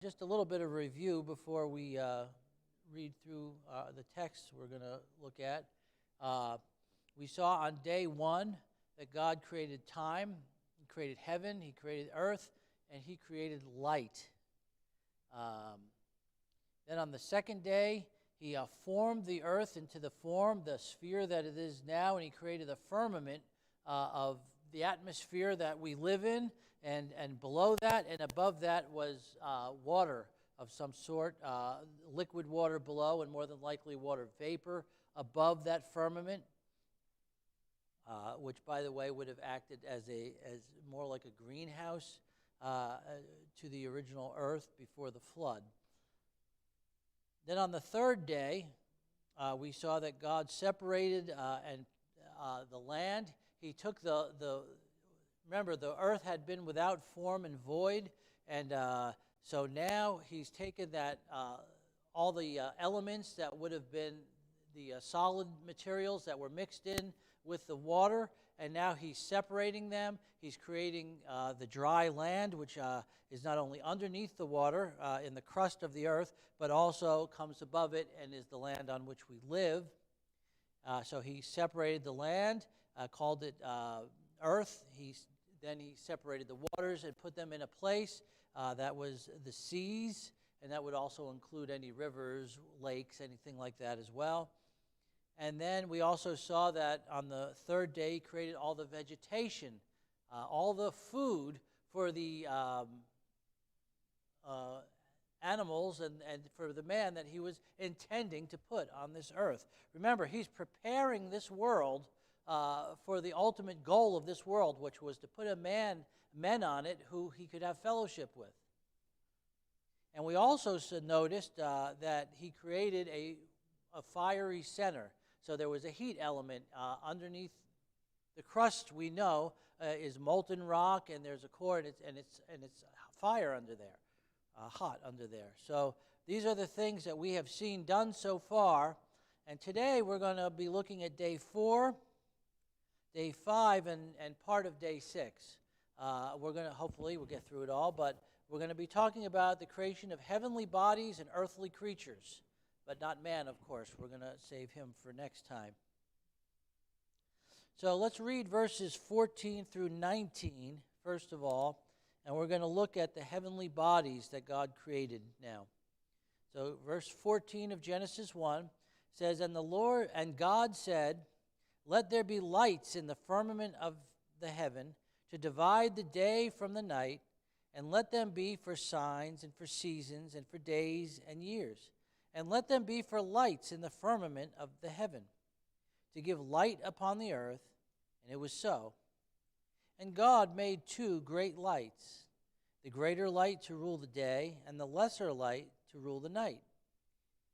Just a little bit of review before we read through the text we're going to look at. We saw on day one that God created time, He created heaven, He created earth, and He created light. Then on the second day, He formed the earth into the form, the sphere that it is now, and He created a firmament of the atmosphere that we live in, and below that and above that was water of some sort, liquid water below, and more than likely water vapor above that firmament, which, by the way, would have acted as more like a greenhouse to the original earth before the flood. Then on the third day, we saw that God separated the land. He took remember, the earth had been without form and void, and so now He's taken that all the elements that would have been the solid materials that were mixed in with the water, and now He's separating them. He's creating the dry land, which is not only underneath the water in the crust of the earth, but also comes above it and is the land on which we live. So He separated the land, called it earth. Then He separated the waters and put them in a place that was the seas, and that would also include any rivers, lakes, anything like that as well. And then we also saw that on the third day He created all the vegetation, all the food for the animals and for the man that He was intending to put on this earth. Remember, He's preparing this world for the ultimate goal of this world, which was to put men on it who He could have fellowship with. And we also noticed that He created a fiery center. So there was a heat element underneath the crust. We know is molten rock, and there's a core, and it's fire under there, hot under there. So these are the things that we have seen done so far. And today we're going to be looking at day 4, day 5, and part of day 6. We're going to, hopefully, we'll get through it all, but we're going to be talking about the creation of heavenly bodies and earthly creatures, but not man, of course. We're going to save him for next time. So let's read verses 14 through 19, first of all, and we're going to look at the heavenly bodies that God created now. So verse 14 of Genesis 1 says, And God said, Let there be lights in the firmament of the heaven to divide the day from the night, and let them be for signs and for seasons and for days and years. And let them be for lights in the firmament of the heaven, to give light upon the earth. And it was so. And God made 2 great lights, the greater light to rule the day, and the lesser light to rule the night.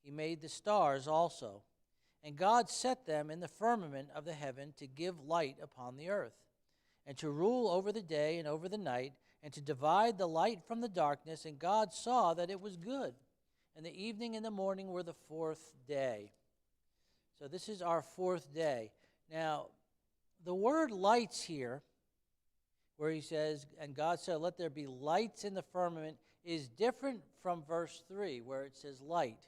He made the stars also. And God set them in the firmament of the heaven to give light upon the earth, and to rule over the day and over the night, and to divide the light from the darkness. And God saw that it was good. And the evening and the morning were the 4th day. So this is our 4th day. Now, the word lights here, where He says, And God said, Let there be lights in the firmament, is different from verse 3, where it says light.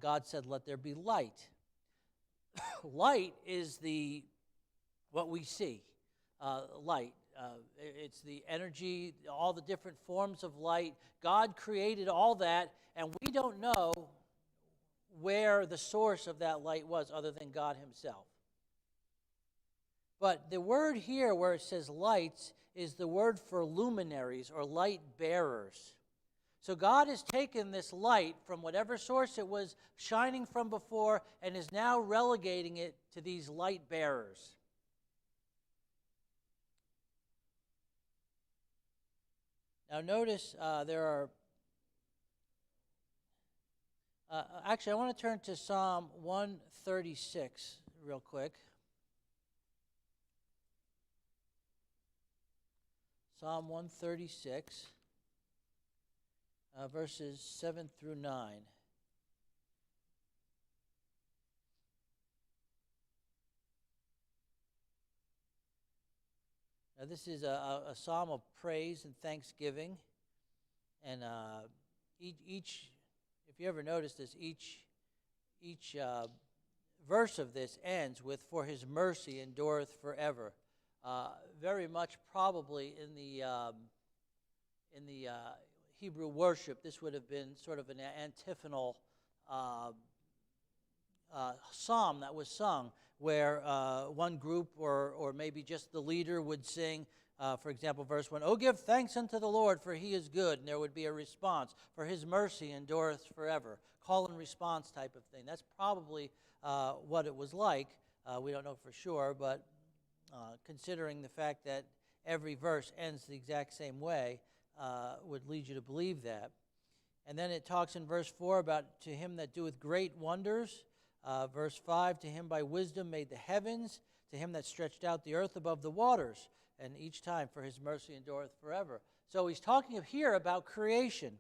God said, Let there be light. Light is what we see, light. It's the energy, all the different forms of light. God created all that, and we don't know where the source of that light was other than God Himself. But the word here where it says lights is the word for luminaries or light bearers. So God has taken this light from whatever source it was shining from before and is now relegating it to these light bearers. Now notice there are... actually, I want to turn to Psalm 136 real quick. Psalm 136, verses 7 through 9. Now, this is a psalm of praise and thanksgiving. And each if you ever notice this, each verse of this ends with "For His mercy endureth forever." Very much probably in the Hebrew worship, this would have been sort of an antiphonal psalm that was sung, where one group or maybe just the leader would sing, for example, verse 1, "Oh, give thanks unto the Lord, for He is good," and there would be a response, "For His mercy endureth forever." Call and response type of thing. That's probably what it was like. We don't know for sure, but considering the fact that every verse ends the exact same way, would lead you to believe that. And then it talks in verse 4 about "to Him that doeth great wonders." Verse 5, "To Him by wisdom made the heavens, to Him that stretched out the earth above the waters." And each time, "For His mercy endureth forever." So he's talking here about creation.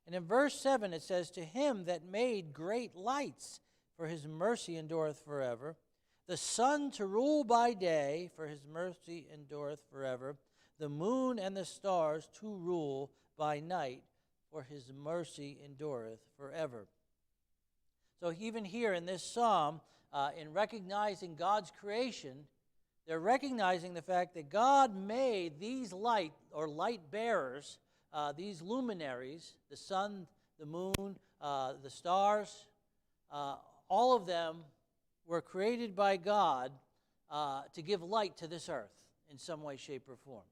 And in verse 7 it says, "To Him that made great lights, for His mercy endureth forever. The sun to rule by day, for His mercy endureth forever. The moon and the stars to rule by night, for His mercy endureth forever." So even here in this psalm, in recognizing God's creation, they're recognizing the fact that God made these light bearers, these luminaries, the sun, the moon, the stars, all of them were created by God to give light to this earth in some way, shape, or form.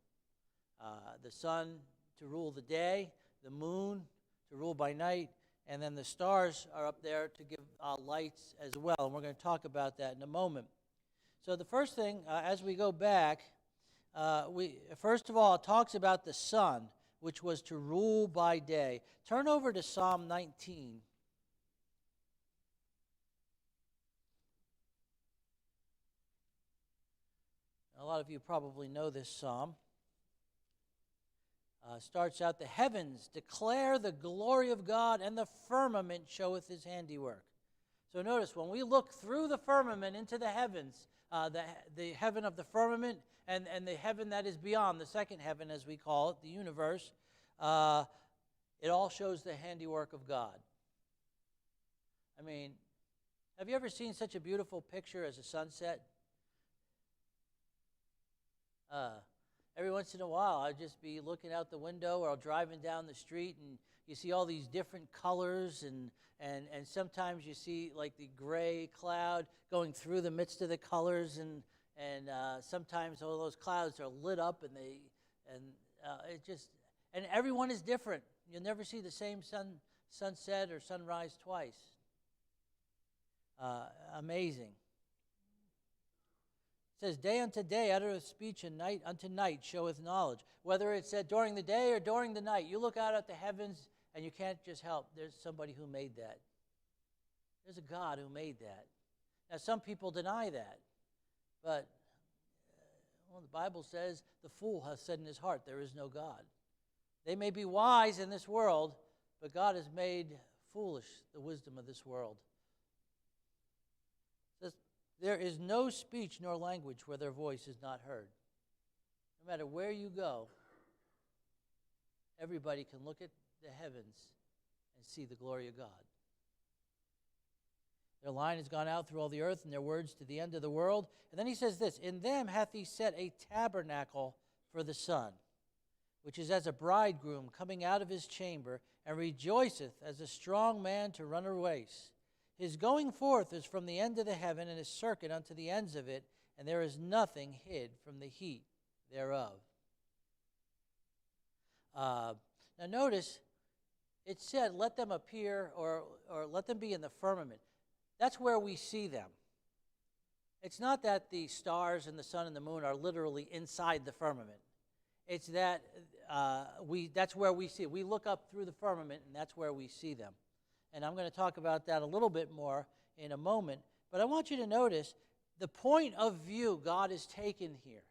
The sun to rule the day, the moon to rule by night, and then the stars are up there to give lights as well. And we're going to talk about that in a moment. So the first thing, as we go back, first of all, it talks about the sun, which was to rule by day. Turn over to Psalm 19. A lot of you probably know this psalm. Starts out, "The heavens declare the glory of God, and the firmament showeth His handiwork." So notice, when we look through the firmament into the heavens, the heaven of the firmament and the heaven that is beyond, the second heaven as we call it, the universe, it all shows the handiwork of God. I mean, have you ever seen such a beautiful picture as a sunset? Every once in a while, I'll just be looking out the window or driving down the street, and you see all these different colors, and sometimes you see like the gray cloud going through the midst of the colors, and sometimes all those clouds are lit up, and everyone is different. You'll never see the same sunset or sunrise twice. Amazing. It says, "Day unto day uttereth speech, and night unto night showeth knowledge." Whether it's said during the day or during the night, you look out at the heavens and you can't just help. There's somebody who made that. There's a God who made that. Now, some people deny that. But the Bible says, "The fool hath said in his heart, there is no God." They may be wise in this world, but God has made foolish the wisdom of this world. It says, "There is no speech nor language where their voice is not heard." No matter where you go, everybody can look at the heavens and see the glory of God. "Their line has gone out through all the earth, and their words to the end of the world." And then he says this, "In them hath He set a tabernacle for the sun, which is as a bridegroom coming out of his chamber, and rejoiceth as a strong man to run a race. His going forth is from the end of the heaven, and his circuit unto the ends of it, and there is nothing hid from the heat thereof." Now notice, it said, "Let them appear," or "let them be in the firmament." That's where we see them. It's not that the stars and the sun and the moon are literally inside the firmament. It's that that's where we see it. We look up through the firmament, and that's where we see them. And I'm going to talk about that a little bit more in a moment. But I want you to notice the point of view God is taking here.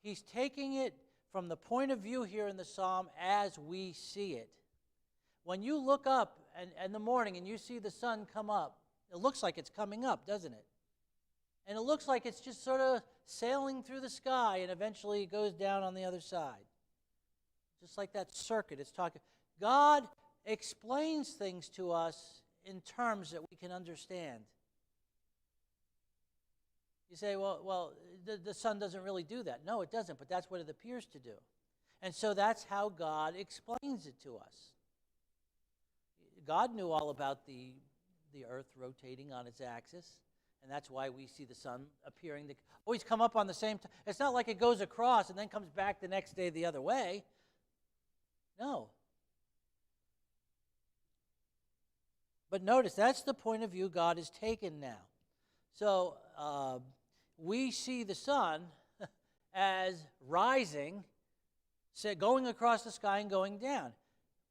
He's taking it from the point of view here in the psalm as we see it. When you look up in the morning and you see the sun come up, it looks like it's coming up, doesn't it? And it looks like it's just sort of sailing through the sky, and eventually it goes down on the other side. Just like that circuit it's talking. God explains things to us in terms that we can understand. You say, well, the sun doesn't really do that. No, it doesn't, but that's what it appears to do. And so that's how God explains it to us. God knew all about the earth rotating on its axis, and that's why we see the sun appearing to always come up on the same time. It's not like it goes across and then comes back the next day the other way. No. But notice, that's the point of view God has taken now. So we see the sun as rising, going across the sky and going down.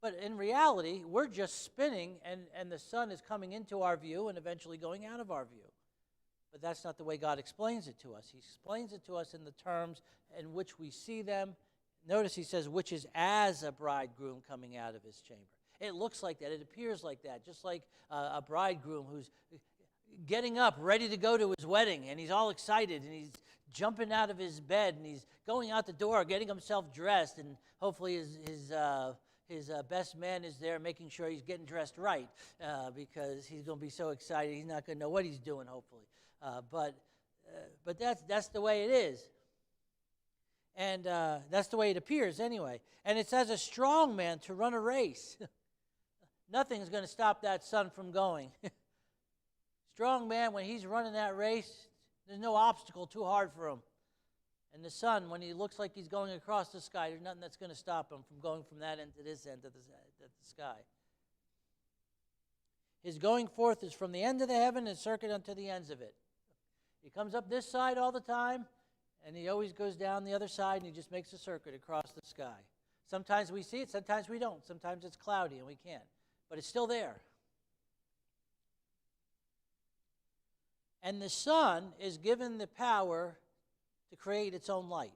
But in reality, we're just spinning, and the sun is coming into our view and eventually going out of our view. But that's not the way God explains it to us. He explains it to us in the terms in which we see them. Notice he says, which is as a bridegroom coming out of his chamber. It looks like that. It appears like that, just like a bridegroom who's getting up, ready to go to his wedding, and he's all excited, and he's jumping out of his bed, and he's going out the door, getting himself dressed, and hopefully his best man is there making sure he's getting dressed right because he's going to be so excited he's not going to know what he's doing, hopefully. But that's the way it is. And that's the way it appears anyway. And it says a strong man to run a race. Nothing's going to stop that sun from going. Strong man, when he's running that race, there's no obstacle too hard for him. And the sun, when he looks like he's going across the sky, there's nothing that's going to stop him from going from that end to this end of the sky. His going forth is from the end of the heaven and circuit unto the ends of it. He comes up this side all the time, and he always goes down the other side, and he just makes a circuit across the sky. Sometimes we see it, sometimes we don't. Sometimes it's cloudy and we can't. But it's still there. And the sun is given the power to create its own light.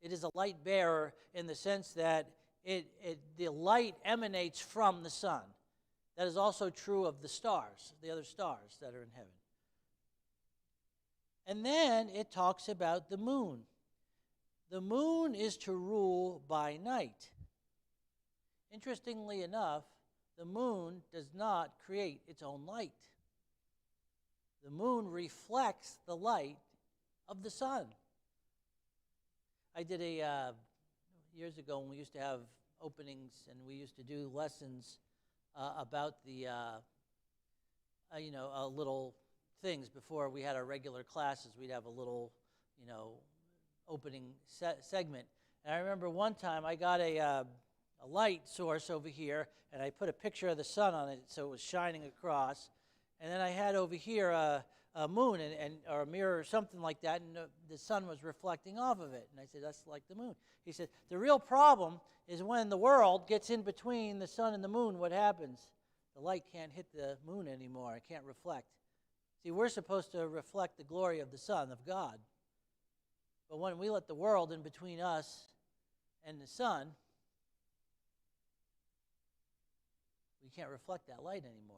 It is a light bearer in the sense that the light emanates from the sun. That is also true of the stars, the other stars that are in heaven. And then it talks about the moon. The moon is to rule by night. Interestingly enough, the moon does not create its own light. The moon reflects the light of the sun. I did years ago when we used to have openings and we used to do lessons about the, little things before we had our regular classes. We'd have a little, opening segment. And I remember one time I got a light source over here, and I put a picture of the sun on it so it was shining across. And then I had over here a moon or a mirror or something like that, and the sun was reflecting off of it. And I said, that's like the moon. He said, the real problem is when the world gets in between the sun and the moon, what happens? The light can't hit the moon anymore. It can't reflect. See, we're supposed to reflect the glory of the Son, of God. But when we let the world in between us and the sun, we can't reflect that light anymore.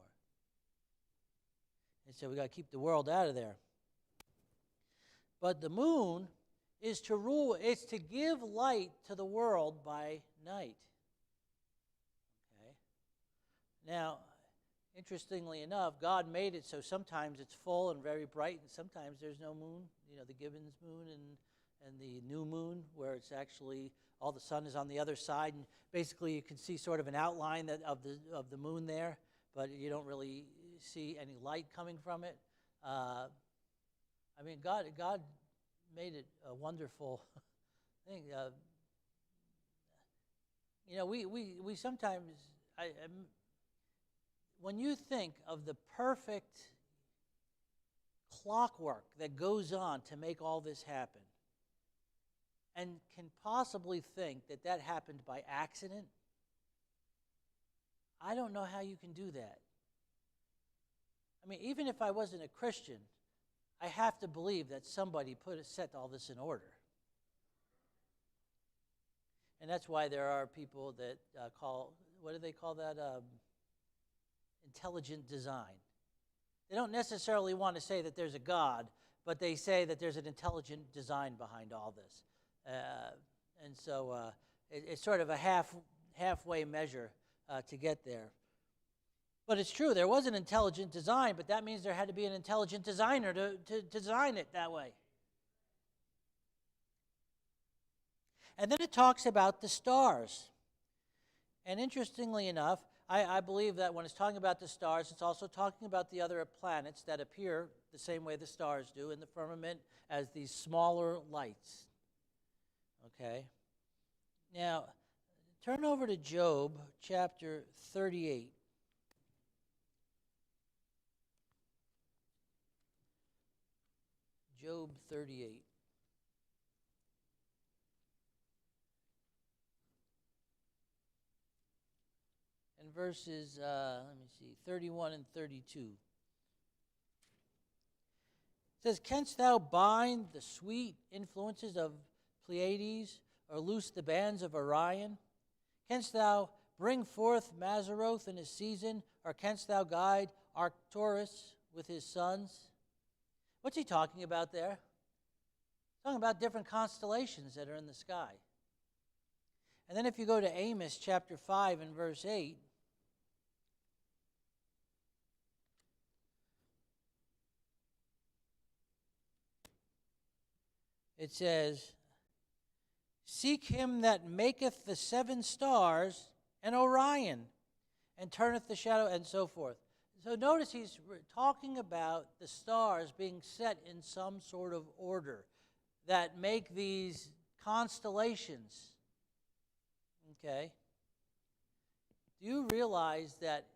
And so we got to keep the world out of there. But the moon is to rule, it's to give light to the world by night. Okay? Now, interestingly enough, God made it so sometimes it's full and very bright, and sometimes there's no moon. The Gibbons moon and the new moon, where it's actually all the sun is on the other side, and basically you can see sort of an outline of the moon there, but you don't really see any light coming from it. God made it a wonderful thing. We sometimes, when you think of the perfect clockwork that goes on to make all this happen, and can possibly think that happened by accident, I don't know how you can do that. Even if I wasn't a Christian, I have to believe that somebody set all this in order. And that's why there are people that what do they call that? Intelligent design. They don't necessarily want to say that there's a God, but they say that there's an intelligent design behind all this. And so it's sort of a halfway measure to get there. But it's true, there was an intelligent design, but that means there had to be an intelligent designer to design it that way. And then it talks about the stars. And interestingly enough, I believe that when it's talking about the stars, it's also talking about the other planets that appear the same way the stars do in the firmament as these smaller lights. Okay? Now, turn over to Job chapter 38. Job 38. And verses, 31 and 32. It says, "Canst thou bind the sweet influences of Pleiades, or loose the bands of Orion? Canst thou bring forth Mazzaroth in his season, or canst thou guide Arcturus with his sons?" What's he talking about there? He's talking about different constellations that are in the sky. And then if you go to Amos chapter 5 and verse 8, it says, "Seek him that maketh the 7 stars and Orion, and turneth the shadow," and so forth. So notice he's talking about the stars being set in some sort of order that make these constellations. Okay? Do you realize that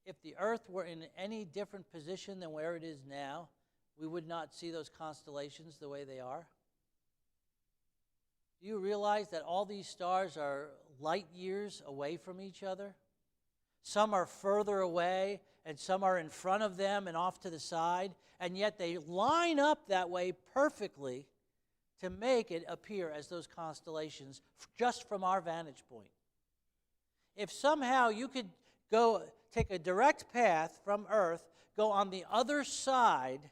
if the earth were in any different position than where it is now, we would not see those constellations the way they are? Do you realize that all these stars are light years away from each other? Some are further away, and some are in front of them and off to the side, and yet they line up that way perfectly to make it appear as those constellations just from our vantage point. If somehow you could go take a direct path from Earth, go on the other side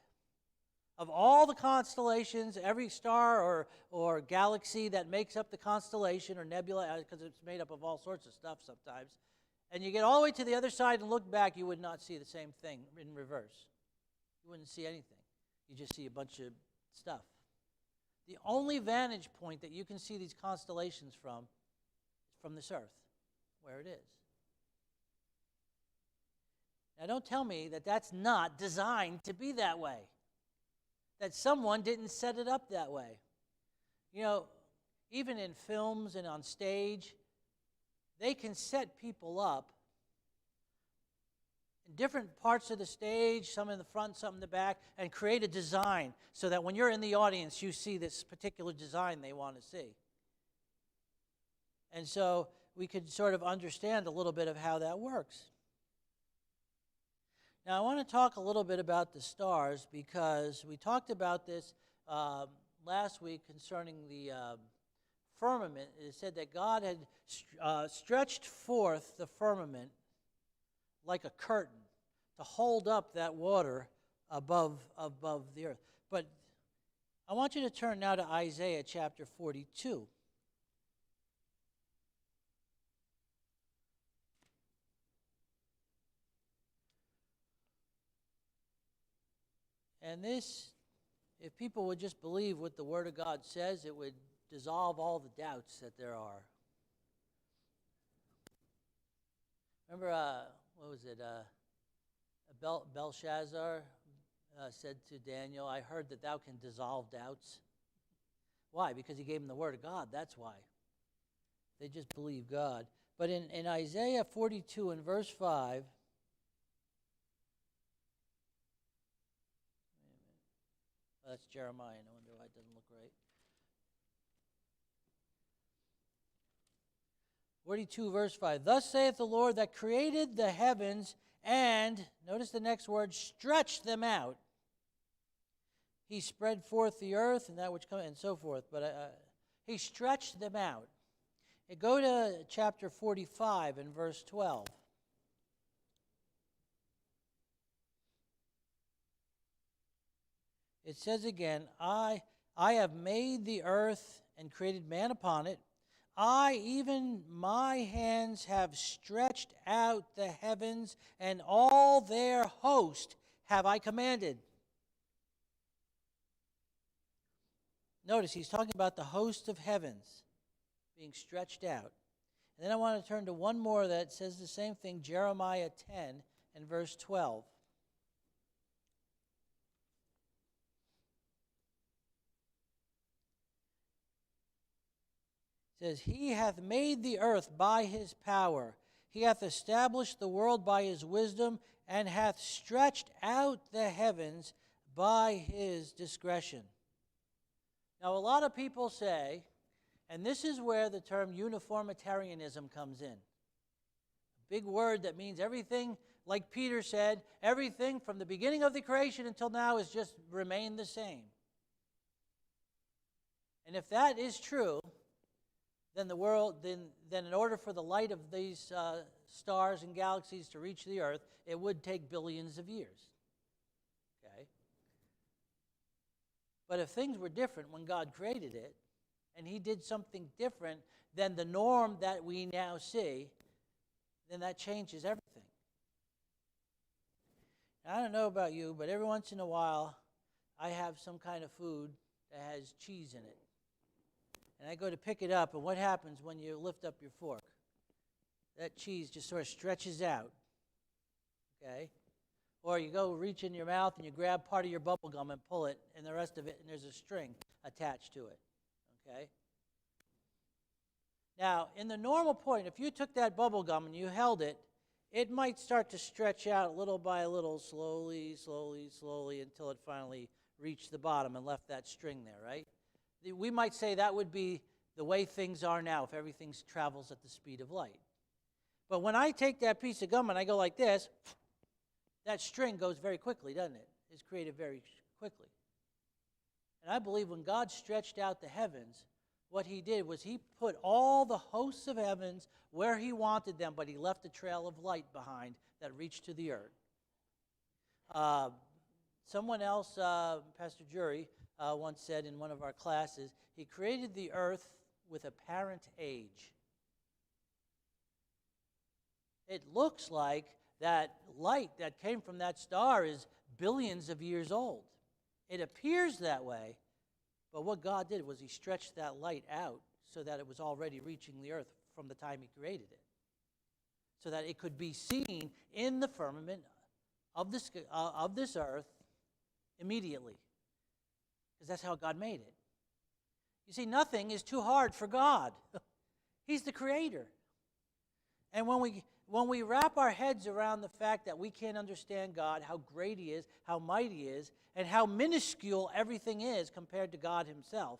of all the constellations, every star or galaxy that makes up the constellation or nebula, because it's made up of all sorts of stuff sometimes, and you get all the way to the other side and look back, you would not see the same thing in reverse. You wouldn't see anything. You just see a bunch of stuff. The only vantage point that you can see these constellations from is from this earth, where it is. Now, don't tell me that that's not designed to be that way, that someone didn't set it up that way. You know, even in films and on stage, they can set people up in different parts of the stage, some in the front, some in the back, and create a design so that when you're in the audience, you see this particular design they want to see. And so we could sort of understand a little bit of how that works. Now, I want to talk a little bit about the stars because we talked about this last week concerning the firmament. It said that God had stretched forth the firmament like a curtain to hold up that water above the earth. But I want you to turn now to Isaiah chapter 42. And this, if people would just believe what the Word of God says, it would dissolve all the doubts that there are. Remember, what was it? Belshazzar said to Daniel, "I heard that thou can dissolve doubts." Why? Because he gave him the Word of God. That's why. They just believe God. But in Isaiah 42 and verse 5, that's Jeremiah. No wonder why it doesn't look right. 42 verse 5. "Thus saith the Lord that created the heavens and," notice the next word, "stretched them out. He spread forth the earth and that which comes," and so forth. But he stretched them out. Go to chapter 45 and verse 12. It says again, I have made the earth and created man upon it. I, even my hands, have stretched out the heavens, and all their host have I commanded. Notice he's talking about the host of heavens being stretched out. And then I want to turn to one more that says the same thing, Jeremiah 10 and verse 12. It says, He hath made the earth by his power. He hath established the world by his wisdom, and hath stretched out the heavens by his discretion. Now, a lot of people say, and this is where the term Uniformitarianism comes in. A big word that means everything, like Peter said, everything from the beginning of the creation until now has just remained the same. And if that is true, then the world, then in order for the light of these stars and galaxies to reach the earth, it would take billions of years. Okay? But if things were different when God created it, and he did something different than the norm that we now see, then that changes everything. Now, I don't know about you, but every once in a while, I have some kind of food that has cheese in it. And I go to pick it up, and what happens when you lift up your fork? That cheese just sort of stretches out, okay? Or you go reach in your mouth and you grab part of your bubble gum and pull it, and the rest of it, and there's a string attached to it, okay? Now, in the normal point, if you took that bubble gum and you held it, it might start to stretch out little by little, slowly, slowly, slowly, until it finally reached the bottom and left that string there, right? We might say that would be the way things are now if everything travels at the speed of light. But when I take that piece of gum and I go like this, that string goes very quickly, doesn't it? It's created very quickly. And I believe when God stretched out the heavens, what he did was he put all the hosts of heavens where he wanted them, but he left a trail of light behind that reached to the earth. Someone else, Pastor Jury, once said in one of our classes, he created the earth with apparent age. It looks like that light that came from that star is billions of years old. It appears that way, but what God did was he stretched that light out so that it was already reaching the earth from the time he created it, so that it could be seen in the firmament of this earth immediately. Because that's how God made it. You see, nothing is too hard for God. He's the creator. And when we wrap our heads around the fact that we can't understand God, how great he is, how mighty he is, and how minuscule everything is compared to God himself.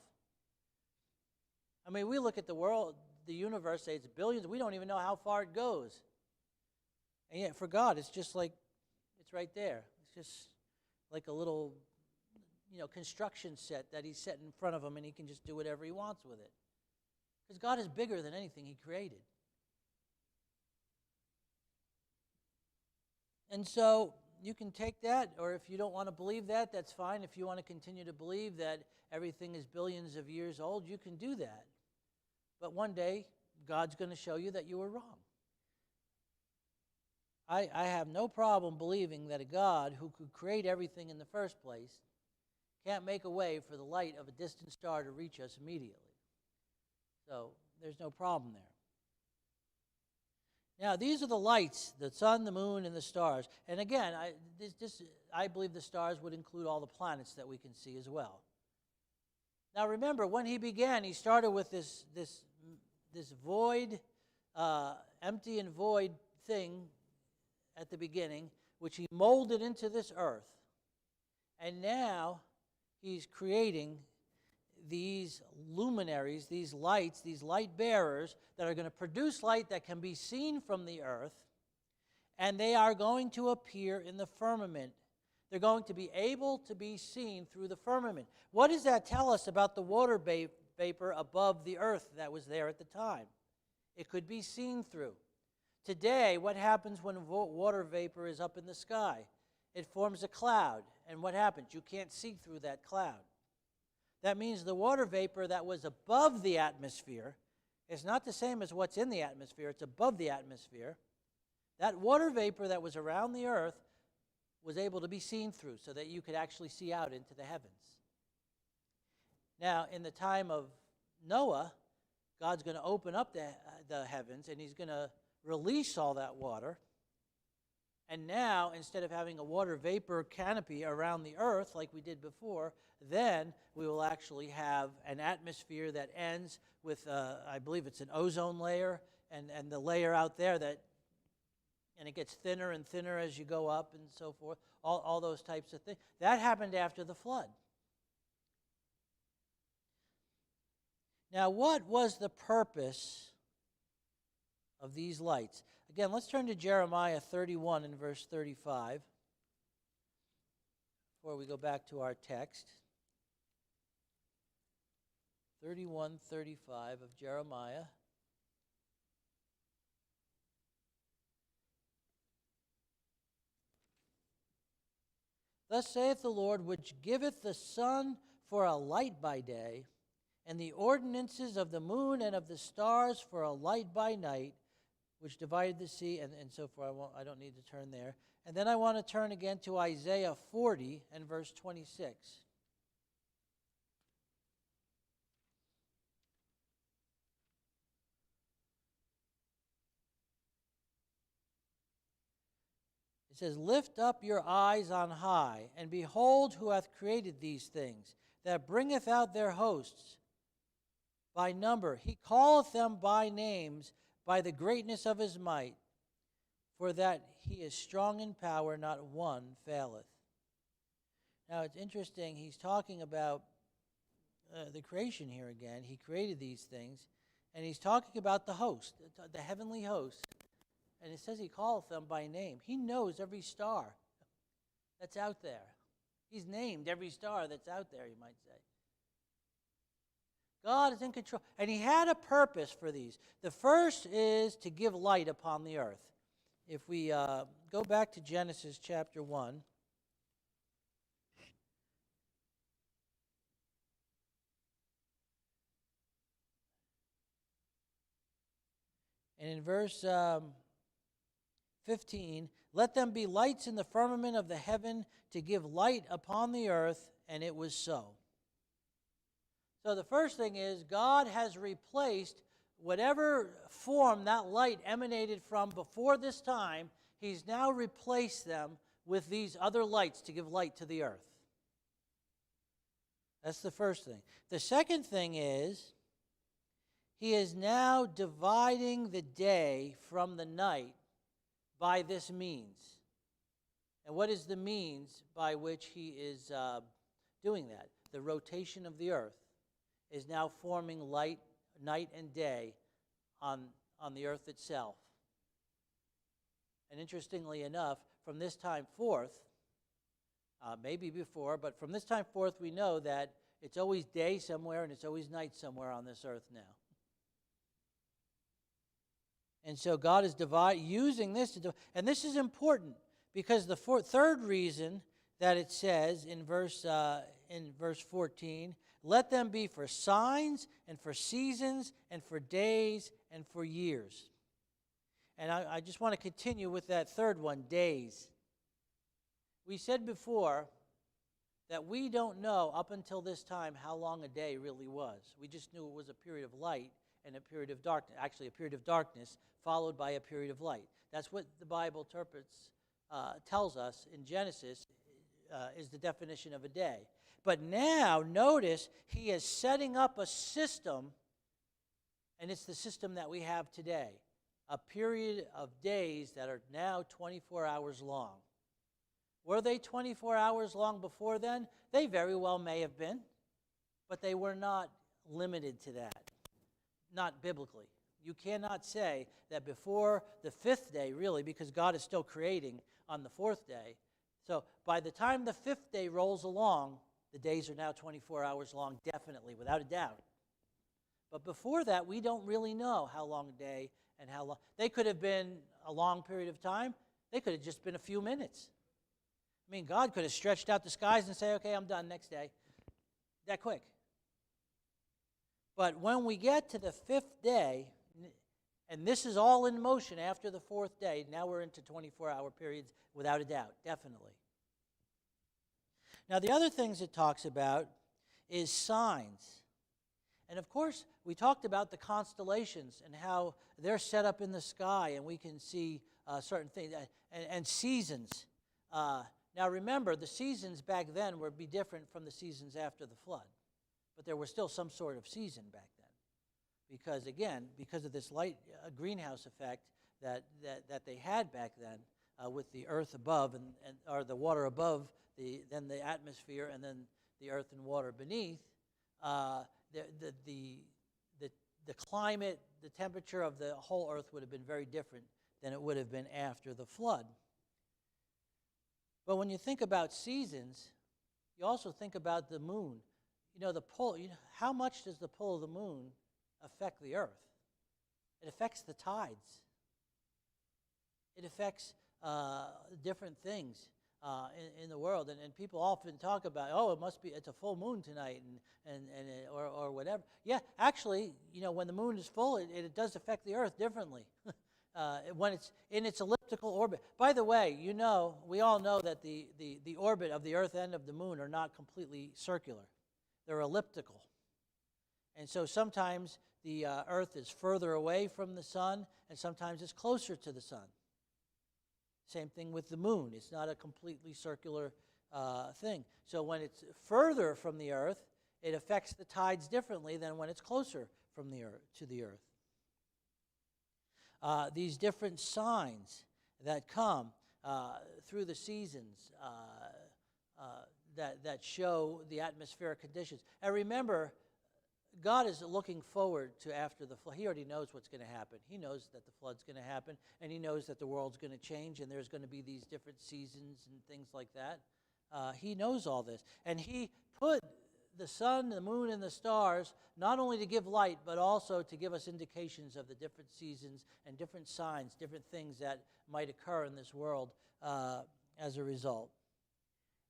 I mean, we look at the world, the universe, say it's billions. We don't even know how far it goes. And yet for God, it's just like, it's right there. It's just like a little construction set that he's set in front of him, and he can just do whatever he wants with it. Because God is bigger than anything he created. And so you can take that, or if you don't want to believe that, that's fine. If you want to continue to believe that everything is billions of years old, you can do that. But one day, God's going to show you that you were wrong. I have no problem believing that a God who could create everything in the first place can't make a way for the light of a distant star to reach us immediately. So there's no problem there. Now, these are the lights, the sun, the moon, and the stars. And again, I believe the stars would include all the planets that we can see as well. Now, remember, when he began, he started with this void, empty and void thing at the beginning, which he molded into this earth. And now he's creating these luminaries, these lights, these light bearers that are going to produce light that can be seen from the earth, and they are going to appear in the firmament. They're going to be able to be seen through the firmament. What does that tell us about the water vapor above the earth that was there at the time? It could be seen through. Today, what happens when water vapor is up in the sky? It forms a cloud, and what happens? You can't see through that cloud. That means the water vapor that was above the atmosphere It's not the same as what's in the atmosphere. It's above the atmosphere. That water vapor that was around the earth was able to be seen through so that you could actually see out into the heavens. Now, in the time of Noah, God's going to open up the heavens, and he's going to release all that water. And now, instead of having a water vapor canopy around the earth like we did before, then we will actually have an atmosphere that ends with, I believe it's an ozone layer, and the layer out there and it gets thinner and thinner as you go up and so forth, all those types of things. That happened after the flood. Now, what was the purpose of these lights? Again, let's turn to Jeremiah 31 and verse 35 before we go back to our text. 31:35 of Jeremiah. Thus saith the Lord, which giveth the sun for a light by day, and the ordinances of the moon and of the stars for a light by night, which divided the sea, and so forth. I don't need to turn there. And then I want to turn again to Isaiah 40 and verse 26. It says, lift up your eyes on high, and behold who hath created these things, that bringeth out their hosts by number. He calleth them by names, by the greatness of his might, for that he is strong in power, not one faileth. Now it's interesting, he's talking about the creation here again. He created these things, and he's talking about the host, the heavenly host. And it says he calleth them by name. He knows every star that's out there. He's named every star that's out there, you might say. God is in control. And he had a purpose for these. The first is to give light upon the earth. If we go back to Genesis chapter 1. And in verse 15, let them be lights in the firmament of the heaven to give light upon the earth, and it was so. So the first thing is God has replaced whatever form that light emanated from before this time. He's now replaced them with these other lights to give light to the earth. That's the first thing. The second thing is he is now dividing the day from the night by this means. And what is the means by which he is doing that? The rotation of the earth is now forming light, night and day on the earth itself. And interestingly enough, from this time forth, maybe before, but from this time forth we know that it's always day somewhere and it's always night somewhere on this earth now. And so God is using this to do, and this is important because the third reason that it says in verse 14, let them be for signs and for seasons and for days and for years. And I just want to continue with that third one, days. We said before that we don't know up until this time how long a day really was. We just knew it was a period of light and a period of darkness, actually a period of darkness followed by a period of light. That's what the Bible tells us in Genesis is the definition of a day. But now, notice, he is setting up a system, and it's the system that we have today, a period of days that are now 24 hours long. Were they 24 hours long before then? They very well may have been, but they were not limited to that, not biblically. You cannot say that before the fifth day, really, because God is still creating on the fourth day. So by the time the fifth day rolls along, the days are now 24 hours long, definitely, without a doubt. But before that, we don't really know how long a day and how long. They could have been a long period of time. They could have just been a few minutes. I mean, God could have stretched out the skies and say, okay, I'm done next day. That quick. But when we get to the fifth day, and this is all in motion after the fourth day, now we're into 24-hour periods without a doubt, definitely. Now, the other things it talks about is signs. And of course, we talked about the constellations and how they're set up in the sky, and we can see certain things, and seasons. Now remember, the seasons back then would be different from the seasons after the flood. But there was still some sort of season back then. Because again, because of this light greenhouse effect that they had back then with the earth above or the water above, then the atmosphere, and then the earth and water beneath, the climate, the temperature of the whole earth would have been very different than it would have been after the flood. But when you think about seasons, you also think about the moon. The pull. How much does the pull of the moon affect the earth? It affects the tides. It affects different things in the world, and people often talk about, it's a full moon tonight, or whatever. Yeah, actually, when the moon is full, it does affect the earth differently. When it's in its elliptical orbit. By the way, we all know that the orbit of the earth and of the moon are not completely circular. They're elliptical. And so sometimes the earth is further away from the sun, and sometimes it's closer to the sun. Same thing with the moon. It's not a completely circular thing. So when it's further from the earth, it affects the tides differently than when it's closer from the earth to the earth. These different signs that come through the seasons that show the atmospheric conditions. And remember, God is looking forward to after the flood. He already knows what's going to happen. He knows that the flood's going to happen, and he knows that the world's going to change, and there's going to be these different seasons and things like that. He knows all this. And he put the sun, the moon, and the stars not only to give light, but also to give us indications of the different seasons and different signs, different things that might occur in this world as a result.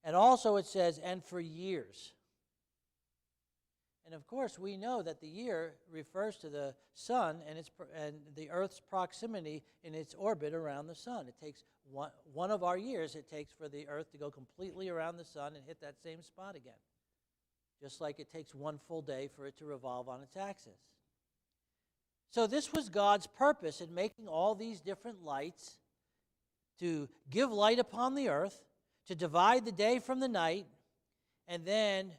And also it says, and for years. And of course, we know that the year refers to the sun and the Earth's proximity in its orbit around the sun. It takes one of our years, it takes for the Earth to go completely around the sun and hit that same spot again. Just like it takes one full day for it to revolve on its axis. So this was God's purpose in making all these different lights to give light upon the earth, to divide the day from the night, and then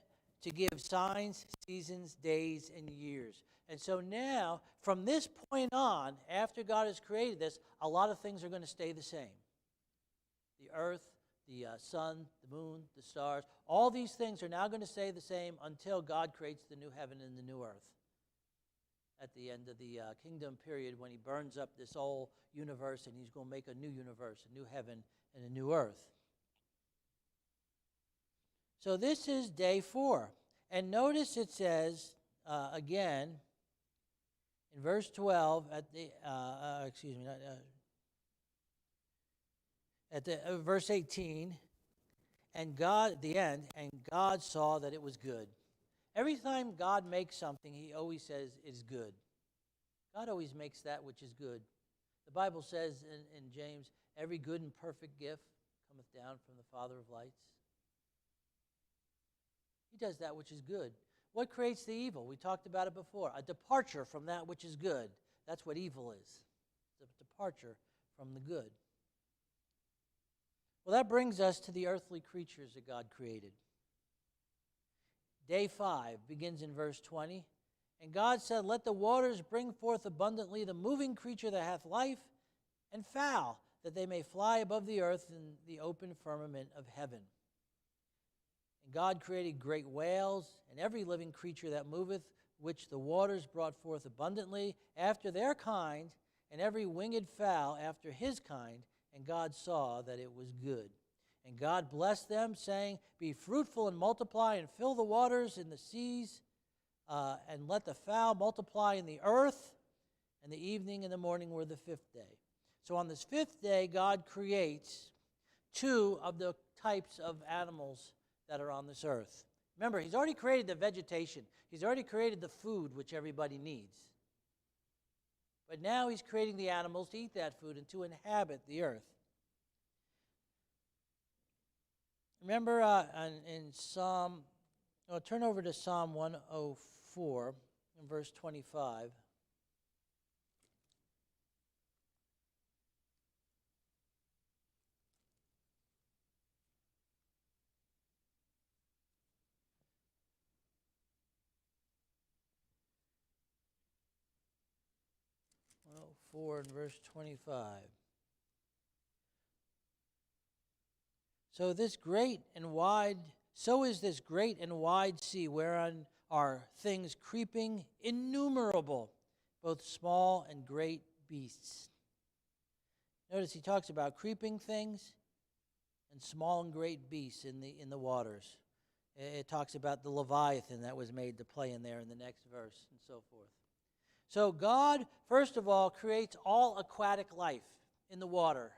to give signs, seasons, days, and years. And so now, from this point on, after God has created this, a lot of things are going to stay the same. The earth, the sun, the moon, the stars, all these things are now going to stay the same until God creates the new heaven and the new earth. At the end of the kingdom period, when he burns up this old universe and he's going to make a new universe, a new heaven and a new earth. So this is day 4. And notice it says, again, in verse 12, verse 18, and God, at the end, and God saw that it was good. Every time God makes something, he always says it is good. God always makes that which is good. The Bible says in James, every good and perfect gift cometh down from the Father of lights. He does that which is good. What creates the evil? We talked about it before. A departure from that which is good. That's what evil is. It's a departure from the good. Well, that brings us to the earthly creatures that God created. Day 5 begins in verse 20. And God said, let the waters bring forth abundantly the moving creature that hath life, and fowl, that they may fly above the earth in the open firmament of heaven. And God created great whales, and every living creature that moveth, which the waters brought forth abundantly, after their kind, and every winged fowl after his kind. And God saw that it was good. And God blessed them, saying, be fruitful and multiply, and fill the waters in the seas, and let the fowl multiply in the earth. And the evening and the morning were the 5th day. So on this 5th day, God creates 2 of the types of animals that are on this earth. Remember, he's already created the vegetation. He's already created the food which everybody needs. But now he's creating the animals to eat that food and to inhabit the earth. Remember in Psalm, turn over to Psalm 104 in verse 25. Well, 4 and verse 25. So is this great and wide sea, whereon are things creeping innumerable, both small and great beasts. Notice he talks about creeping things and small and great beasts in the waters. It talks about the Leviathan that was made to play in there in the next verse and so forth. So God, first of all, creates all aquatic life in the water.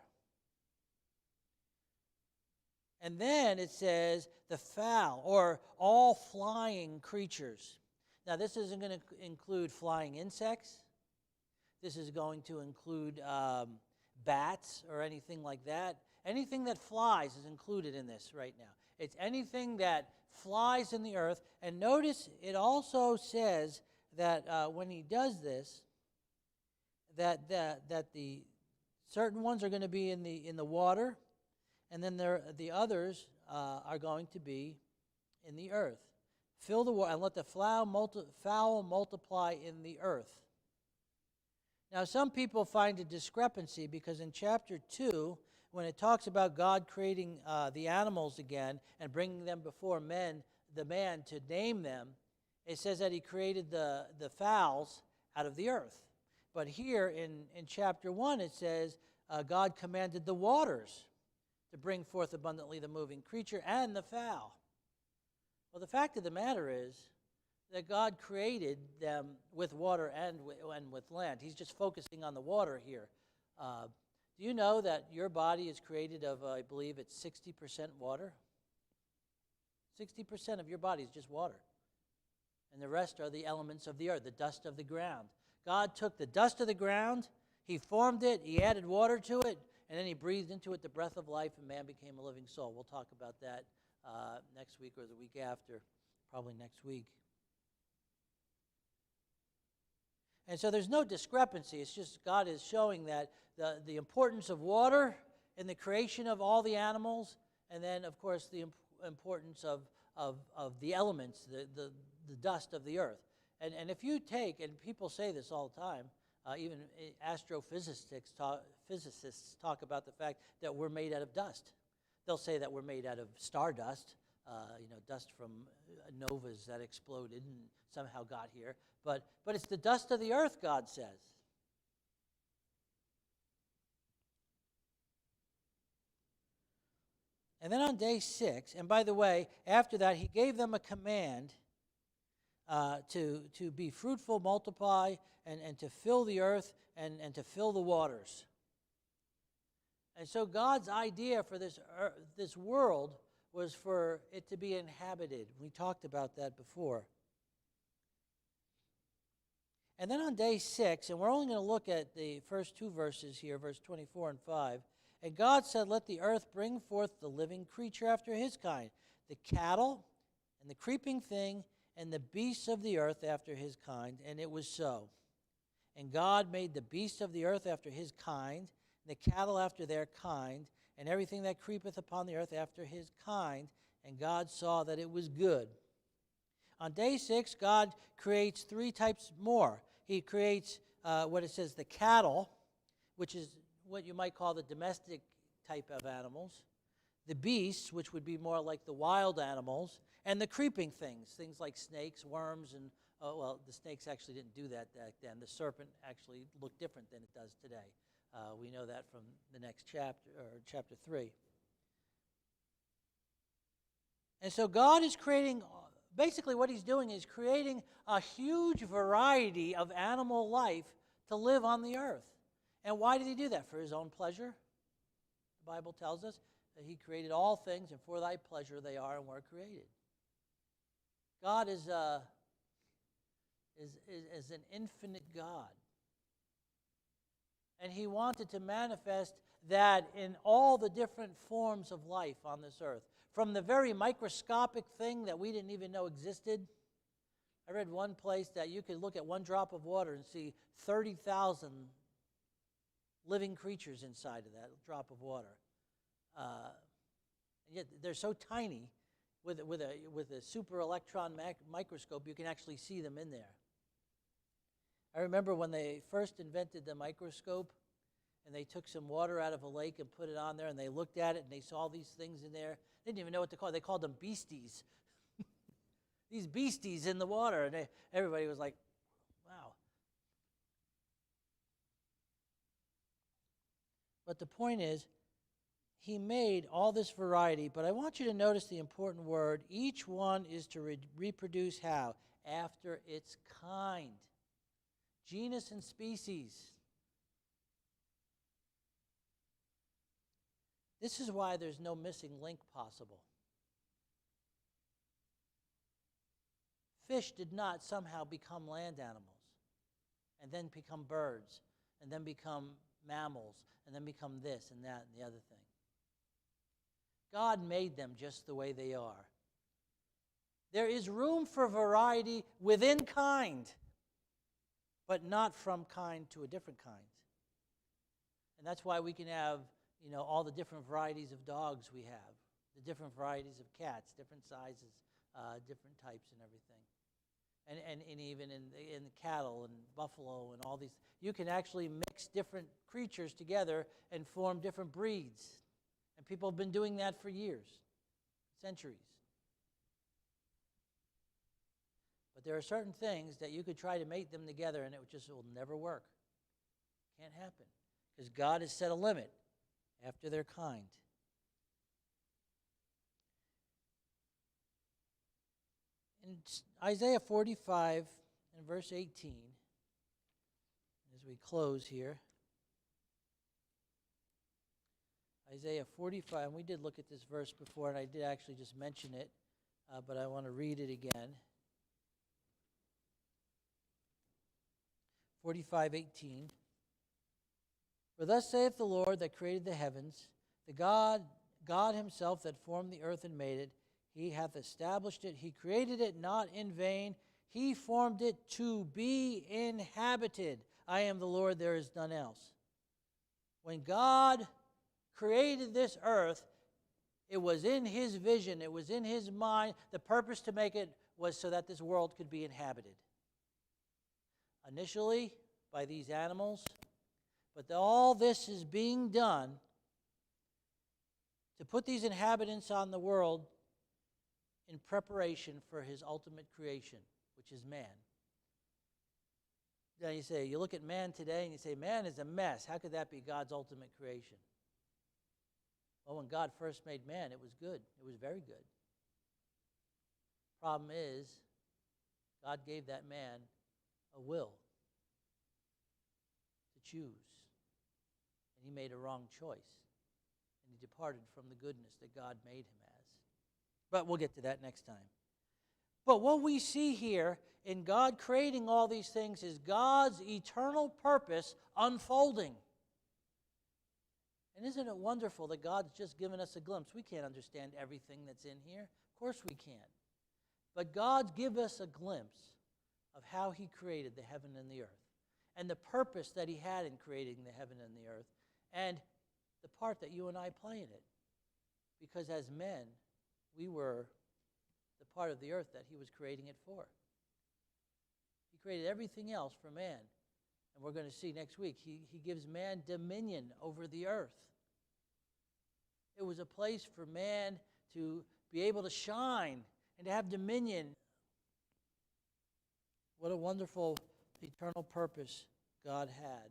And then it says the fowl, or all flying creatures. Now, this isn't going to include flying insects. This is going to include bats or anything like that. Anything that flies is included in this right now. It's anything that flies in the earth. And notice it also says that when he does this, that the certain ones are going to be in the water, and then the others are going to be in the earth. Fill the water and let the fowl multiply in the earth. Now, some people find a discrepancy because in chapter 2, when it talks about God creating the animals again and bringing them before the man to name them, it says that he created the fowls out of the earth. But here in chapter 1, it says God commanded the waters to bring forth abundantly the moving creature and the fowl. Well, the fact of the matter is that God created them with water and with land. He's just focusing on the water here. Do you know that your body is created of, I believe it's 60% water? 60% of your body is just water. And the rest are the elements of the earth, the dust of the ground. God took the dust of the ground, he formed it, he added water to it, and then he breathed into it the breath of life, and man became a living soul. We'll talk about that next week or the week after, probably next week. And so there's no discrepancy. It's just God is showing that the importance of water in the creation of all the animals, and then, of course, the importance of the elements, the dust of the earth. And if you take, and people say this all the time, even astrophysicists talk about the fact that we're made out of dust. They'll say that we're made out of stardust, dust from novas that exploded and somehow got here. But it's the dust of the earth, God says. And then on day 6, and by the way, after that, he gave them a command to be fruitful, multiply, and to fill the earth and to fill the waters. And so God's idea for this world was for it to be inhabited. We talked about that before. And then on day 6, and we're only going to look at the first 2 verses here, verse 24 and 5. And God said, let the earth bring forth the living creature after his kind, the cattle and the creeping thing and the beasts of the earth after his kind. And it was so. And God made the beasts of the earth after his kind, and the cattle after their kind, and everything that creepeth upon the earth after his kind. And God saw that it was good. On day 6, God creates 3 types more. He creates what it says, the cattle, which is what you might call the domestic type of animals, the beasts, which would be more like the wild animals, and the creeping things like snakes, worms, and, the snakes actually didn't do that back then. The serpent actually looked different than it does today. We know that from the next chapter, or chapter 3. And so God is creating, basically what he's doing is creating a huge variety of animal life to live on the earth. And why did he do that? For his own pleasure? The Bible tells us that he created all things, and for thy pleasure they are and were created. God is an infinite God. And he wanted to manifest that in all the different forms of life on this earth. From the very microscopic thing that we didn't even know existed. I read one place that you could look at one drop of water and see 30,000 living creatures inside of that drop of water. And yet they're so tiny, with a super electron microscope, you can actually see them in there. I remember when they first invented the microscope, and they took some water out of a lake and put it on there, and they looked at it, and they saw these things in there. They didn't even know what to call it. They called them beasties. These beasties in the water, and everybody was like, wow. But the point is, he made all this variety, but I want you to notice the important word. Each one is to reproduce how? After its kind. Genus and species. This is why there's no missing link possible. Fish did not somehow become land animals, and then become birds, and then become mammals, and then become this and that and the other thing. God made them just the way they are. There is room for variety within kind, but not from kind to a different kind. And that's why we can have, all the different varieties of dogs we have, the different varieties of cats, different sizes, different types and everything. And even in cattle and buffalo and all these, you can actually mix different creatures together and form different breeds. And people have been doing that for years, centuries. But there are certain things that you could try to mate them together and it will never work. Can't happen. Because God has set a limit after their kind. In Isaiah 45 and verse 18, as we close here, Isaiah 45, and we did look at this verse before, and I did actually just mention it, but I want to read it again. 45:18. For thus saith the Lord that created the heavens, the God himself that formed the earth and made it, he hath established it, he created it not in vain, he formed it to be inhabited. I am the Lord, there is none else. When God created this earth, it was in his vision, it was in his mind. The purpose to make it was so that this world could be inhabited. Initially, by these animals, but all this is being done to put these inhabitants on the world in preparation for his ultimate creation, which is man. Now you look at man today and you say, man is a mess. How could that be God's ultimate creation? Well, when God first made man, it was good. It was very good. Problem is, God gave that man a will to choose. And he made a wrong choice. And he departed from the goodness that God made him as. But we'll get to that next time. But what we see here in God creating all these things is God's eternal purpose unfolding. And isn't it wonderful that God's just given us a glimpse? We can't understand everything that's in here. Of course we can't. But God gives us a glimpse of how he created the heaven and the earth, and the purpose that he had in creating the heaven and the earth, and the part that you and I play in it. Because as men, we were the part of the earth that he was creating it for. He created everything else for man. And we're going to see next week, he gives man dominion over the earth. It was a place for man to be able to shine and to have dominion. What a wonderful eternal purpose God had.